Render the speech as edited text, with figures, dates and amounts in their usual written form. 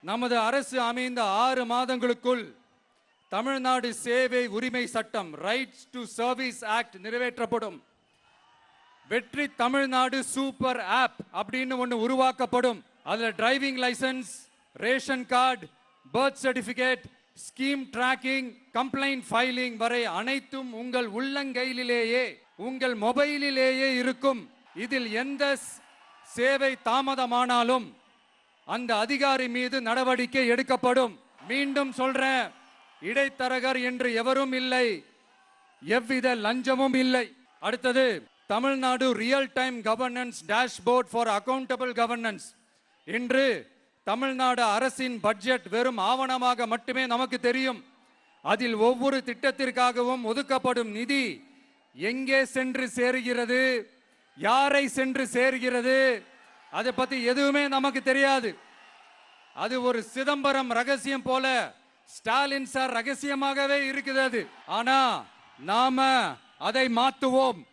நமது அரசு அமைந்த 6 மாதங்களுக்குள் தமிழ்நாடு சேவை உரிமை சட்டம் ரைட்ஸ் டு சர்வீஸ் ஆக்ட் நிறைவேற்றப்படும். வெற்றி தமிழ்நாடு சூப்பர் ஆப் அப்படின்னு ஒன்று உருவாக்கப்படும். அதில் driving licence, ration card, birth certificate, scheme tracking, complaint filing வரை அனைத்தும் உங்கள் உள்ளங்கையிலேயே உங்கள் மொபைலிலேயே இருக்கும். இதில் எந்த சேவை தாமதமானாலும் அந்த அதிகாரி மீது நடவடிக்கை எடுக்கப்படும். மீண்டும் சொல்றேன், இடைத்தரகர் என்று எவரும் இல்லை, எவ்வித லஞ்சமும் இல்லை. அடுத்தது, Tamil Nadu real time governance dashboard for accountable governance. இன்று தமிழ்நாடு அரசின் பட்ஜெட் வெறும் ஆவணமாக மட்டுமே நமக்கு தெரியும். அதில் ஒவ்வொரு திட்டத்திற்காகவும் ஒதுக்கப்படும் நிதி எங்கே சென்று சேருகிறது, யாரை சென்று சேர்கிறது, அதை பத்தி எதுவுமே நமக்கு தெரியாது. அது ஒரு சிதம்பரம் ரகசியம் போல ஸ்டாலின் சார் ரகசியமாகவே இருக்குது. ஆனா நாம அதை மாற்றுவோம்.